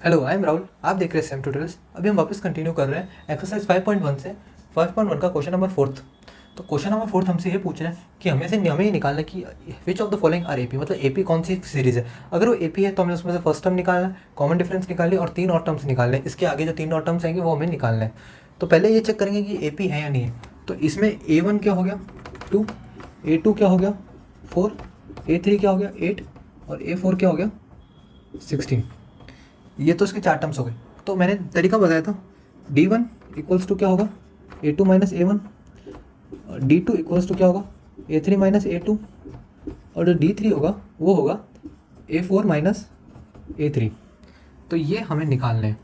Hello, I am Rahul. आप देख रहे हैं सेम ट्यूटोरियल्स। अभी हम वापस कंटिन्यू कर रहे हैं एक्सरसाइज 5.1 से 5.1 का क्वेश्चन नंबर 4। तो क्वेश्चन नंबर 4 हमसे ये पूछ रहे हैं कि हमें ये निकालना है कि which of the following are AP, मतलब एपी कौन सी सीरीज़ है। अगर वो एपी है तो हमें उसमें से फर्स्ट टर्म निकालना है, कॉमन डिफरेंस निकालनी है और 3 और टर्म्स निकालने हैं। इसके आगे जो 3 और टर्म्स आएंगे वो हमें निकालना है। तो पहले ये चेक करेंगे कि एपी है या नहीं है। तो इसमें A1 क्या हो गया 2, A2 क्या हो गया 4, A3 क्या हो गया 8 और A4 क्या हो गया 16। ये तो इसके 4 टर्म्स हो गए। तो मैंने तरीका बताया था, D1 इक्वल्स टू क्या होगा A2 minus A1, D2 equals to क्या होगा A3 माइनस A2 और जो D3 होगा वो होगा A4 माइनस A3। तो ये हमें निकालने हैं।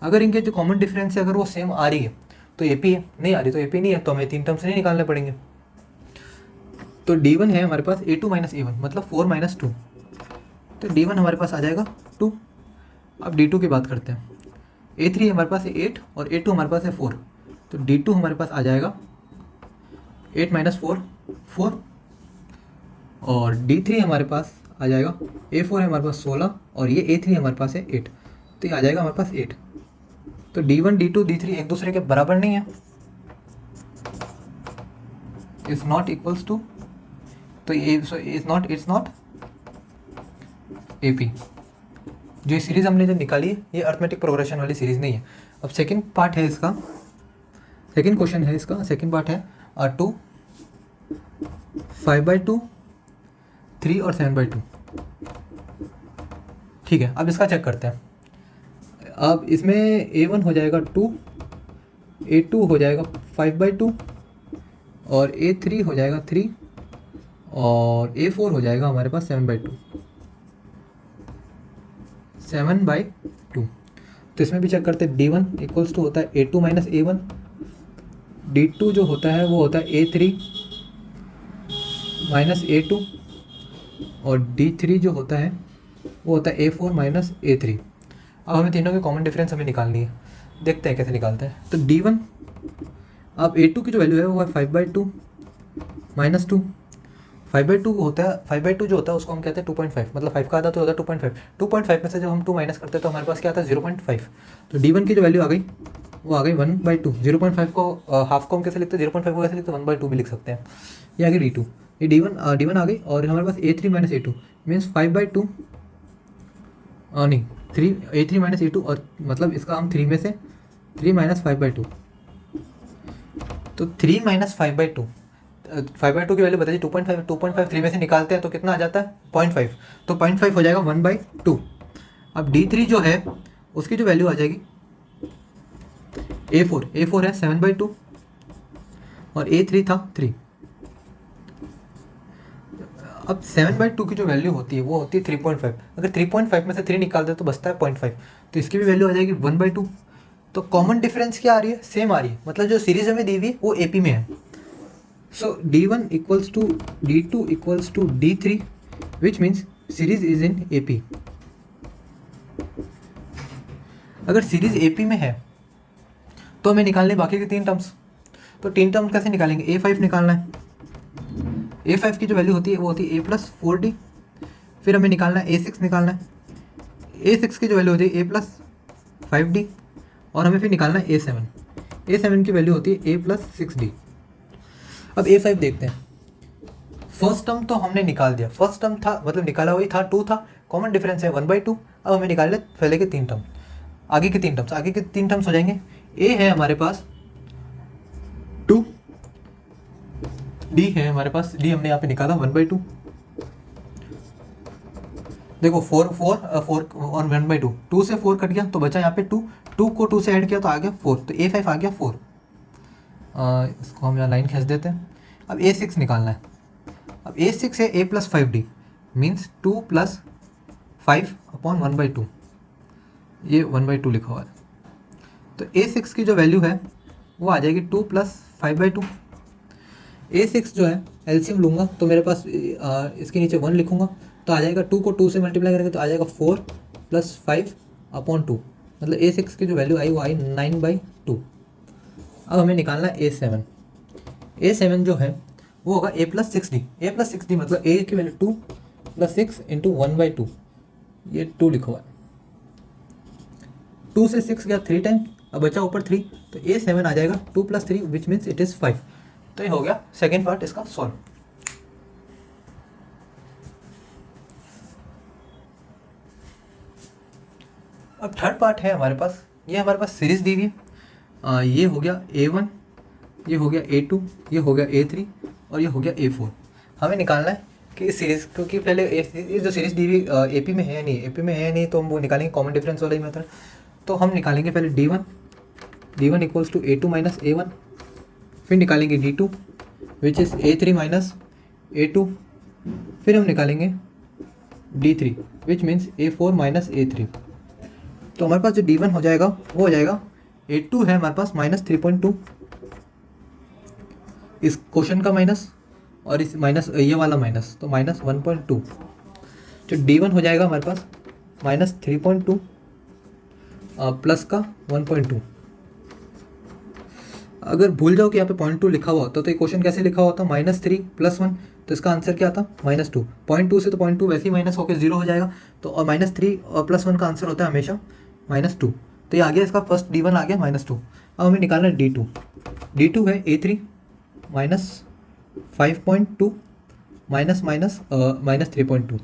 अगर इनके जो कॉमन डिफरेंस है अगर वो सेम आ रही है तो AP है, नहीं आ रही तो AP नहीं है, तो हमें 3 टर्म्स नहीं निकालने पड़ेंगे। तो D1 है हमारे पास A2 माइनस A1 मतलब 4 माइनस 2, तो D1 हमारे पास आ जाएगा 2। अब D2 की बात करते हैं। A3 हमारे पास है 8 और A2 हमारे पास है 4, तो D2 हमारे पास आ जाएगा 8 माइनस 4 4 और D3 हमारे पास आ जाएगा A4 है हमारे पास 16 और ये A3 हमारे पास है 8, तो ये आ जाएगा हमारे पास 8। तो D1 D2 D3 एक दूसरे के बराबर नहीं है, इज नॉट इक्वल्स टू, तो ये इट्स नॉट AP। जो सीरीज़ हमने जो निकाली है ये अर्थमेटिक प्रोग्रेशन वाली सीरीज़ नहीं है। अब सेकंड पार्ट है इसका, सेकंड क्वेश्चन है इसका, सेकंड पार्ट है 2 5/2 3 और 7/2। ठीक है, अब इसका चेक करते हैं। अब इसमें A1 हो जाएगा 2, A2 हो जाएगा 5/2 और A3 हो जाएगा 3 और A4 हो जाएगा हमारे पास 7/2। तो इसमें भी चेक करते हैं। D1 इक्वल्स टू होता है A2 माइनस A1, D2 जो होता है वो होता है A3 माइनस A2 और D3 जो होता है वो होता है A4 माइनस A3। अब हमें तीनों के कॉमन डिफरेंस हमें निकालनी है, देखते हैं कैसे निकालते हैं। तो D1, अब A2 की जो वैल्यू है वो है 5/2 माइनस 2। 5/2 होता है, 5/2 जो होता है उसको हम कहते हैं 2.5, मतलब 5 का आधा तो होता है 2.5। 2.5 में से जब हम 2 माइनस करते हैं तो हमारे पास क्या आता है 0.5। तो D1 की जो वैल्यू आ गई वो आ गई 1/2। 0.5 को हाफ को हम कैसे लिखते हैं, 0.5 को कैसे लिखते हैं 1/2 भी लिख सकते हैं। ये आ गई D2, ये D1 आ गई और हमारे पास A3 माइनस A2 मीन्स 5/2 नहीं 3 A3 माइनस A2 और मतलब इसका हम 3 में से 3 माइनस 5/2, तो 3 माइनस 5/2, 5/2 की वैल्यू बताइए 2.5। 2.5 3 में से निकालते हैं तो कितना आ जाता है 0.5, तो 0.5 हो जाएगा 1/2। अब D3 जो है उसकी जो वैल्यू आ जाएगी A4 है 7/2 और A3 था 3। अब 7/2 की जो वैल्यू होती है वो होती है 3.5। अगर 3.5 में से 3 निकाल दे तो बचता है 0.5, तो इसकी भी वैल्यू आ जाएगी 1/2। तो कॉमन डिफरेंस क्या आ रही है, सेम आ रही है, मतलब जो सीरीज हमें दी हुई है वो AP में है। So D1 equals to D2 equals to D3 which means series is in AP। अगर सीरीज AP में है तो हमें निकालने बाकी के 3 टर्म्स। तो 3 टर्म्स कैसे निकालेंगे, A5 निकालना है। A5 की जो वैल्यू होती है वो होती है A+4D। फिर हमें निकालना है A6 निकालना है। A6 की जो वैल्यू होती है A+5D और हमें फिर निकालना है A7। A7 की वैल्यू होती है A+6D। अब A5 देखते हैं। फर्स्ट टर्म तो हमने निकाल दिया, फर्स्ट टर्म था मतलब निकाला वही था 2 था, कॉमन डिफरेंस है 1/2। अब हमें निकालने पहले के 3 टर्म, आगे के 3 टर्म्स, आगे के 3 टर्म्स हो जाएंगे। A है हमारे पास 2, D है हमारे पास, D हमने यहाँ पे निकाला 1/2। देखो 4 और 1/2, 2 से 4 कट गया तो बचा यहाँ पे 2, 2 को 2 से ऐड किया तो आ गया 4, तो A5 आ गया 4। इसको हम यहाँ लाइन खींच देते हैं। अब A6 निकालना है। अब A6 है A+5D मीन्स 2 + 5/1/2, ये 1/2 लिखा हुआ है। तो A6 की जो वैल्यू है वो आ जाएगी 2 + 5/2। A6 जो है एलसीएम लूँगा तो मेरे पास इसके नीचे 1 लिखूँगा तो आ जाएगा 2 को 2 से मल्टीप्लाई करेंगे तो आ जाएगा 4 + 5/2, मतलब A6 की जो वैल्यू आई वो आई 9/2। अब हमें निकालना है A7। A7 जो है वो होगा A+6D। A+6D मतलब A की वैल्यू 2 + 6 × 1/2, ये 2 लिखा हुआ है। 2 से 6 गया 3 टाइम, अब बचा ऊपर 3, तो A7 आ जाएगा 2 + 3 विच मीन्स इट इज़ 5। तो ये हो गया सेकेंड पार्ट इसका सॉल्व। अब थर्ड पार्ट है हमारे पास, ये हमारे पास सीरीज़ दी हुई है। ये हो गया A1, ये हो गया A2, ये हो गया A3 और ये हो गया A4। हमें निकालना है कि इस सीरीज़, क्योंकि पहले ये जो सीरीज़ दी हुई AP में है या नहीं, AP में है या नहीं, तो हम वो निकालेंगे कॉमन डिफरेंस वाला ही मेथड। तो हम निकालेंगे पहले D1 equals to A2 minus A1, फिर निकालेंगे D2 which is A3 minus A2, फिर हम निकालेंगे D3 which means A4 minus A3। तो हमारे पास जो D1 हो जाएगा वो हो जाएगा A2 है हमारे पास -3.2, इस क्वेश्चन का माइनस और इस माइनस ये वाला माइनस, तो -1.2। जो D1 हो जाएगा हमारे पास -3.2 प्लस का 1.2। अगर भूल जाओ कि यहाँ पे 0.2 लिखा हुआ होता तो ये क्वेश्चन कैसे लिखा होता, -3 + 1, तो इसका आंसर क्या आता -2। 0.2 से तो 0.2 वैसे ही माइनस होकर 0 हो जाएगा, तो और -3 और +1 का आंसर होता है हमेशा -2। तो ये आ गया इसका फर्स्ट D1 आ गया -2। अब हमें निकालना है D2। D2 है A3 -5.2 -3.2,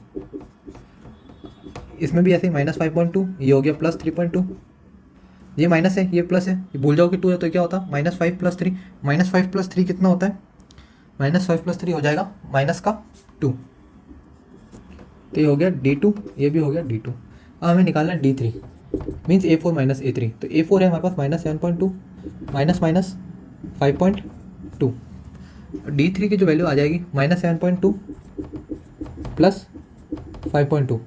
इसमें भी ऐसे ही -5.2, ये हो गया +3.2, ये माइनस है ये प्लस है, ये भूल जाओ कि 2 है तो क्या होता है -5 + 3, -5 + 3 कितना होता है, -5 + 3 हो जाएगा -2। तो ये हो गया D2, ये भी हो गया D2। अब हमें निकालना है D3 means A4 minus A3। तो A4 है हमारे पास -7.2 -5.2, D3 की जो वैल्यू आ जाएगी -7.2 प्लस 5.2,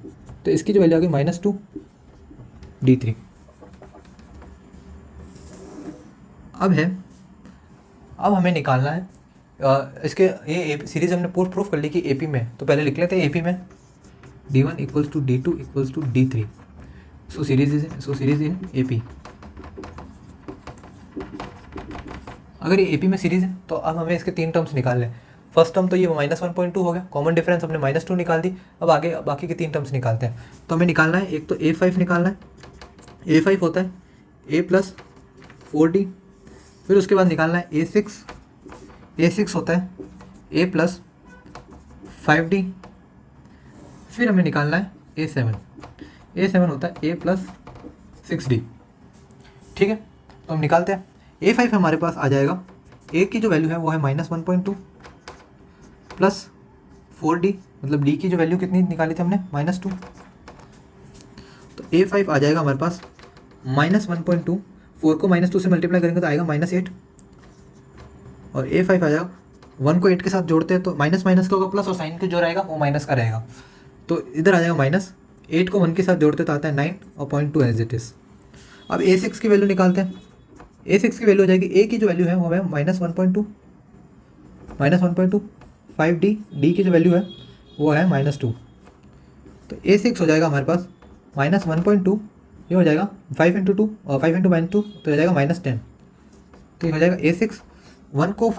तो इसकी जो वैल्यू आ गई -2 D3। अब हमें निकालना है इसके ये सीरीज़ हमने प्रूफ कर ली कि AP में, तो पहले लिख लेते हैं AP में D1 equals to D2 equals to D3। So series in AP। अगर ये AP में सीरीज़ है तो अब हमें इसके 3 टर्म्स निकालने हैं। फर्स्ट टर्म तो ये -1.2 हो गया, कॉमन डिफरेंस हमने -2 निकाल दी। अब आगे बाकी के 3 टर्म्स निकालते हैं। तो हमें निकालना है, एक तो A5 निकालना है, A5 होता है A + 4D, फिर उसके बाद निकालना है A6 होता है A + 5D, फिर हमें निकालना है A7 होता है A + 6D। ठीक है, तो हम निकालते हैं। A5 हमारे पास आ जाएगा, A की जो वैल्यू है वो है -1.2 प्लस 4D, मतलब D की जो वैल्यू कितनी निकाली थी हमने -2, तो A5 आ जाएगा हमारे पास -1.2, 4 को -2 से मल्टीप्लाई करेंगे तो आएगा -8, और A5 आ जाएगा 1 को 8 के साथ जोड़ते हैं तो माइनस का होगा प्लस, और साइन के जो रहेगा वो माइनस का रहेगा, तो इधर आ जाएगा -8 को 1 के साथ जोड़ते तो आता है 9 और 0.2 एज इट इज़। अब A6 की वैल्यू निकालते हैं। A6 की वैल्यू हो जाएगी, A की जो वैल्यू है वो है -1.2 5D, D की जो वैल्यू है वो है -2, तो A6 हो जाएगा हमारे पास -1.2, ये हो जाएगा 5 × 2 और 5 × -2 तो हो जाएगा -10, तो ये हो जाएगा A6। 1 को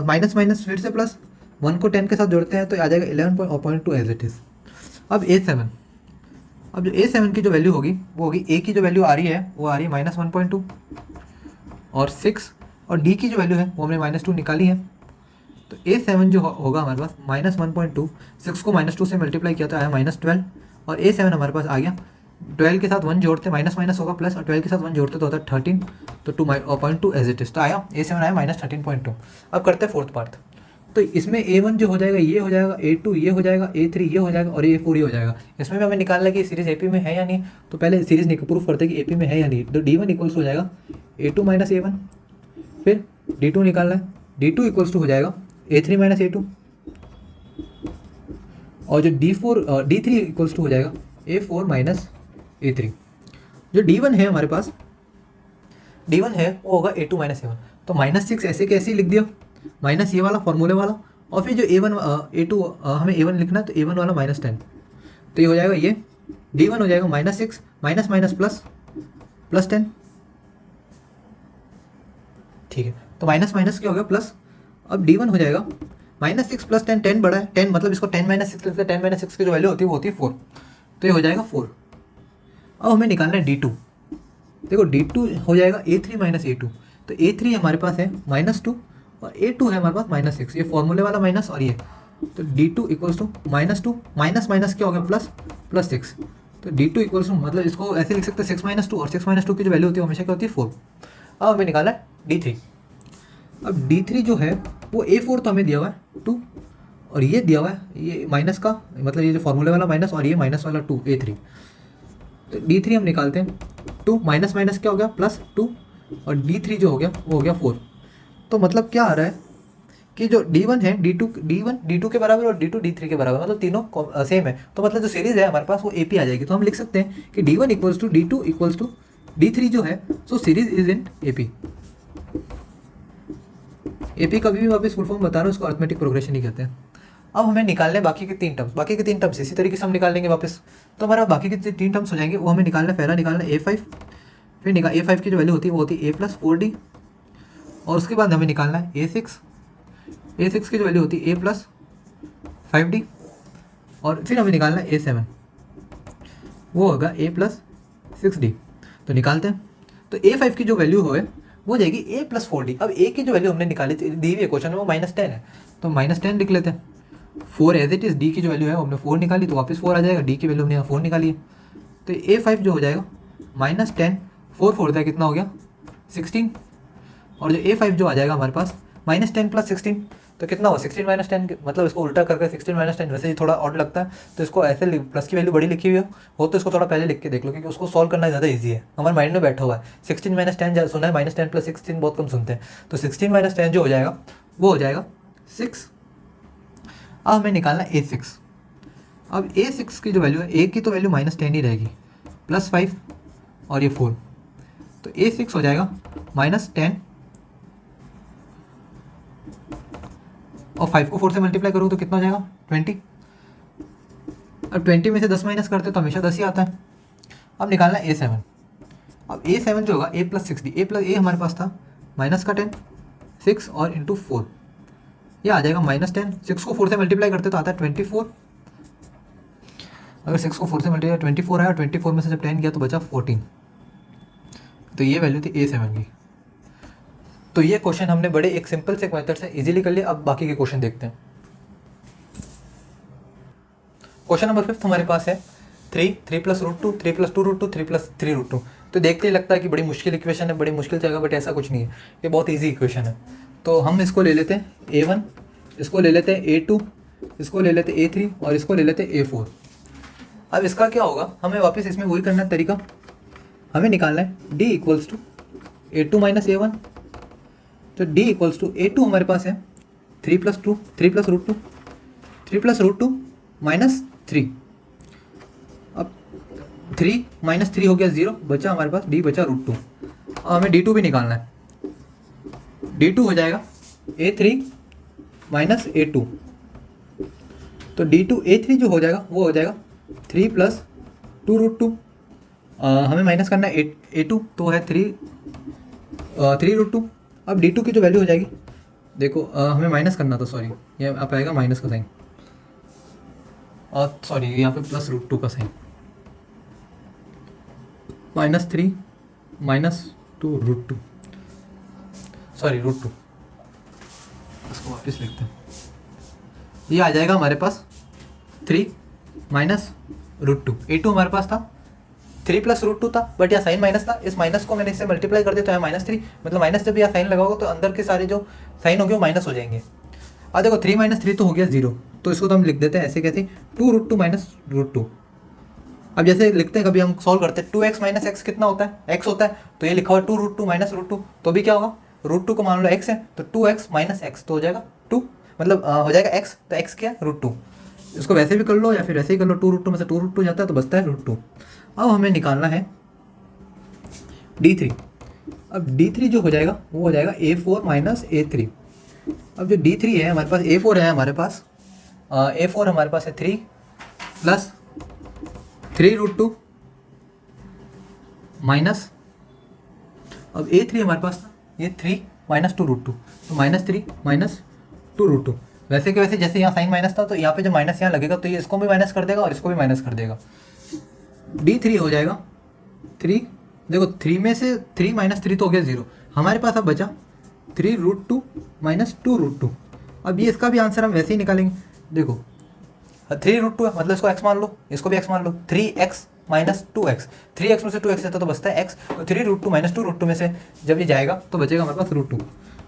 माइनस फिर से प्लस, 1 को 10 के साथ जोड़ते हैं तो आ जाएगा 11.2 एज इट इज़। अब A7, अब जो A7 की जो वैल्यू होगी वो होगी, A की जो वैल्यू आ रही है वो आ रही है -1.2 और 6, और D की जो वैल्यू है वो हमने -2 निकाली है, तो A7 जो होगा हमारे पास -1.2, 6 को -2 से मल्टीप्लाई किया तो आया -12, और A7 हमारे पास आ गया। 12 के साथ 1 जोड़ते माइनस होगा प्लस, और 12 के साथ 1 जोड़ते तो होता है 13, तो 2.2 एज इट इज़, तो आया A7 आया -13.2। अब करते हैं फोर्थ पार्ट। तो इसमें A1 जो हो जाएगा ये हो जाएगा, A2 ये हो जाएगा, A3 ये हो जाएगा और A4 ये हो जाएगा। इसमें भी हमें निकालना है कि सीरीज़ AP में है या नहीं, तो पहले सीरीज़ प्रूफ करते हैं कि AP में है या नहीं। तो D1 इक्वल्स हो जाएगा A2 - A1, फिर D2 निकालना है, D2 इक्वल्स टू हो जाएगा A3 - A2, और जो D3 इक्वल्स टू हो जाएगा A4 - A3। जो D1 है हमारे पास, D1 है वो होगा A2 - A1, तो -6 ऐसे कैसे लिख दिया, माइनस ये वाला फॉर्मूले वाला, और फिर जो A2 हमें A1 लिखना है तो A1 वाला -10, तो ये हो जाएगा, ये D1 हो जाएगा -6 माइनस प्लस 10। ठीक है, तो माइनस क्या हो गया प्लस। अब D1 हो जाएगा -6 + 10, 10 बड़ा है 10, मतलब इसको 10 - 6 लिखते हैं, 10 - 6 की जो वैल्यू होती है वो होती है 4, तो ये हो जाएगा 4। अब हमें निकालना है D2। देखो D2 हो जाएगा A3 माइनस A2, तो A3 हमारे पास है -2 और A2 है हमारे पास -6, ये फॉर्मूले वाला माइनस और ये, तो D2 equals to -2 minus minus क्या हो गया प्लस 6, तो D2 इक्वल्स टू मतलब इसको ऐसे लिख सकते हैं 6 - 2, और 6 - 2 की जो वैल्यू होती है हमेशा क्या होती है 4। अब हमें निकाला है D3। अब D3 जो है वो A4 तो हमें दिया हुआ है 2, और ये दिया हुआ है ये माइनस का, मतलब ये जो फॉर्मूले वाला माइनस और ये माइनस वाला 2 A3, तो D3 हम निकालते हैं 2 माइनस माइनस क्या हो गया +2, और D3 जो हो गया वो हो गया 4। तो मतलब क्या आ रहा है कि जो D1 है D1 D2 के बराबर और D2 D3 के बराबर, मतलब तीनों सेम है, तो मतलब जो सीरीज़ है हमारे पास वो AP आ जाएगी। तो हम लिख सकते हैं कि D1 equals to D2 equals to D3 जो है, सो series is in AP। AP कभी भी वापस फुल फॉर्म बता रहा हूँ, उसको अर्थमेटिक प्रोग्रेशन ही कहते हैं। अब हमें निकालने बाकी के 3 टर्म्स, बाकी के 3 टर्म्स इसी तरीके से हम निकाल लेंगे वापस। तो हमारा बाकी के 3 टर्म्स हो जाएंगे, वो हमें निकालना, पहला निकालना A5, फिर A5 की जो वैल्यू होती है वो होती है A+4D, और उसके बाद हमें निकालना है A6 की जो वैल्यू होती है A+5D, और फिर हमें निकालना है A7, वो होगा A+6D। तो निकालते हैं, तो A5 की जो वैल्यू है वो हो जाएगी A+4D। अब A की जो वैल्यू हमने निकाली थी, दी हुई है क्वेश्चन में, वो -10 है, तो -10 लिख लेते हैं। 4 एज इट इज़, D की जो वैल्यू है वो हमने 4 निकाली, तो वापस 4 आ जाएगा, D की वैल्यू हमने 4 निकाली है, तो A5 जो हो जाएगा -10, 4 4 होता है कितना हो गया 16, और जो A5 जो आ जाएगा हमारे पास -10 + 16, तो कितना हो 16 - 10, मतलब इसको उल्टा करके 16 - 10, वैसे ही थोड़ा ऑड लगता है, तो इसको ऐसे प्लस की वैल्यू बड़ी लिखी हुई हो तो इसको थोड़ा पहले लिख के देख लो, क्योंकि उसको सॉल्व करना ज़्यादा ईजी है, हमारे माइंड में बैठा हुआ है। 16 - 10 सुना है, -10 + 16 बहुत कम सुनते हैं, तो 16 - 10 जो हो जाएगा वो हो जाएगा 6। अब हमें निकालना A6। अब A6 की जो वैल्यू है, A की तो वैल्यू -10 ही रहेगी, +5 और ये 4, तो A6 हो जाएगा -10, और 5 को 4 से मल्टीप्लाई करूँ तो कितना हो जाएगा 20। अब 20 में से 10 माइनस करते तो हमेशा 10 ही आता है। अब निकालना है A7। अब A7 जो होगा A+6D, A हमारे पास था माइनस का 10, 6 और इंटू 4, यह आ जाएगा -10। 6 को 4 से मल्टीप्लाई करते तो आता है 24, अगर 6 को 4 से मल्टीप्लाई 24 आया, और 24 में से जब 10 गया तो बचा 14, तो ये वैल्यू थी A7 की। तो ये क्वेश्चन हमने बड़े एक सिंपल से मेथड से इजीली कर लिया। अब बाकी के क्वेश्चन देखते हैं। क्वेश्चन नंबर 5 हमारे पास है 3 + √2, 3 + 2 √2, 3 + 3 √2। तो देखते ही लगता है कि बड़ी मुश्किल इक्वेशन है, बड़ी मुश्किल जगह, बट ऐसा कुछ नहीं है, ये बहुत ईजी इक्वेशन है। तो हम इसको ले लेते हैं A1, इसको ले लेते हैं A2, इसको ले लेते हैं A3, और इसको ले लेते हैं A4। अब इसका क्या होगा, हमें वापस इसमें वही करना है तरीका, हमें निकालना है D equals to A2 - A1, तो D इक्वल्स टू A2 हमारे पास है 3 + 2, 3 + √2, 3 + √2 -3। अब 3 - 3 हो गया 0, बचा हमारे पास D बचा √2। अब हमें D2 भी निकालना है, D2 हो जाएगा A3 - A2, तो D2 A3 जो हो जाएगा वो हो जाएगा 3 + 2 √2, हमें माइनस करना है A2, तो है 3 √2। अब D2 की जो वैल्यू हो जाएगी, देखो हमें माइनस करना था, सॉरी ये आप आएगा माइनस का साइन, और सॉरी यहाँ पे +√2 का साइन, -3 - 2 √2, सॉरी √2, इसको वापस लिखते हैं, ये आ जाएगा हमारे पास 3 - √2। A2 हमारे पास था 3 + √2 था, बट यहाँ साइन माइनस था, इस माइनस को मैंने इससे मल्टीप्लाई कर दिया तो यहाँ -3, मतलब माइनस जब यहाँ साइन लगाओगे तो अंदर के सारे जो साइन होंगे वो माइनस हो जाएंगे। अब देखो 3 - 3 तो हो गया 0, तो इसको तो हम लिख देते हैं ऐसे कैसे 2 √2 - √2। अब जैसे लिखते हैं, कभी हम सॉल्व करते हैं 2x - x कितना होता है, x होता है, तो ये लिखा हुआ 2 √2 - √2, तो भी क्या होगा √2 को मान लो x है, तो 2x - x तो हो जाएगा 2, मतलब हो जाएगा x, तो x क्या है √2। इसको वैसे भी कर लो या फिर वैसे ही कर लो, 2 √2 में से 2 √2 जाता है तो बचता है √2। अब हमें निकालना है D3। अब D3 जो हो जाएगा वो हो जाएगा A4 - A3। अब जो D3 है हमारे पास, A4 है हमारे पास, A4 हमारे पास है 3 + 3 √2 माइनस, अब A3 हमारे पास था ये 3 - 2 √2, तो -3 - 2 √2। वैसे कि वैसे जैसे यहाँ साइन माइनस था, तो यहाँ पे जो माइनस यहाँ लगेगा तो ये इसको भी माइनस कर देगा और इसको भी माइनस कर देगा। D3 हो जाएगा 3 देखो 3 में से 3 माइनस 3 तो हो गया 0, हमारे पास अब बचा 3√2 माइनस 2√2। अब ये इसका भी आंसर हम वैसे ही निकालेंगे। देखो 3√2 है मतलब इसको x मान लो, इसको भी x मान लो, 3x माइनस 2x, 3x में से 2x जाता तो बचता है x, तो 3√2 माइनस 2√2 में से जब ये जाएगा तो बचेगा हमारे पास √2।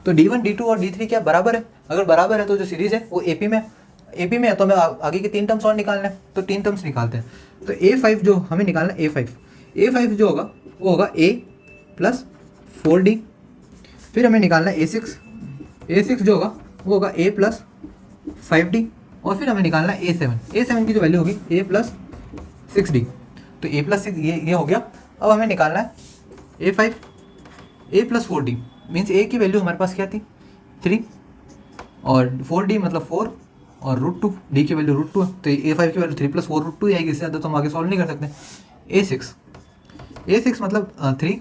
तो d1 d2 और d3 क्या बराबर है? अगर बराबर है तो जो सीरीज है वो AP में है, तो हमें आगे के 3 टर्म्स और निकालने हैं, तो 3 टर्म्स निकालते हैं। तो A5 जो हमें निकालना है, A5 जो होगा वो होगा a प्लस 4d। फिर हमें निकालना है A6 जो होगा वो होगा a प्लस 5d। और फिर हमें निकालना है A7 की जो वैल्यू होगी a प्लस 6d। तो a प्लस 6 ये हो गया। अब हमें निकालना है A5 a plus 4d, means a की वैल्यू हमारे पास क्या थी 3 और 4d मतलब 4 और √2, d की वैल्यू √2 है, तो A5 की वैल्यू 3 प्लस 4 √2 ही आएगी, इससे ज़्यादा तो हम आगे सॉल्व नहीं कर सकते। A6 मतलब 3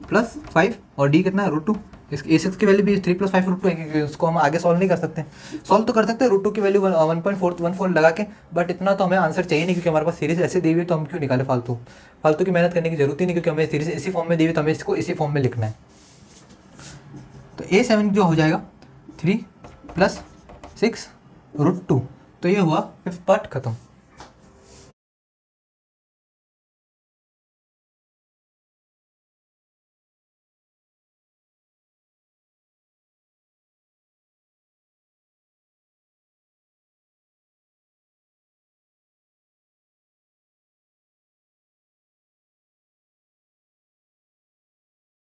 प्लस 5 और d कितना है √2, इस A6 की वैल्यू भी 3 प्लस 5 √2 है, क्योंकि उसको हम आगे सॉल्व नहीं कर सकते। सॉल्व तो कर सकते हैं √2 की वैल्यू 1.414 लगा के, बट इतना तो हमें आंसर चाहिए नहीं, क्योंकि हमारे पास सीरीज ऐसे दी हुई है, तो हम क्यों निकाले फालतू की मेहनत करने की जरूरत ही नहीं, क्योंकि हमें सीरीज इसी फॉर्म में दी हुई, तो हमें इसको इसी फॉर्म में लिखना है। तो A7 जो हो जाएगा 3 प्लस 6 √2। तो ये हुआ 5th पार्ट खत्म।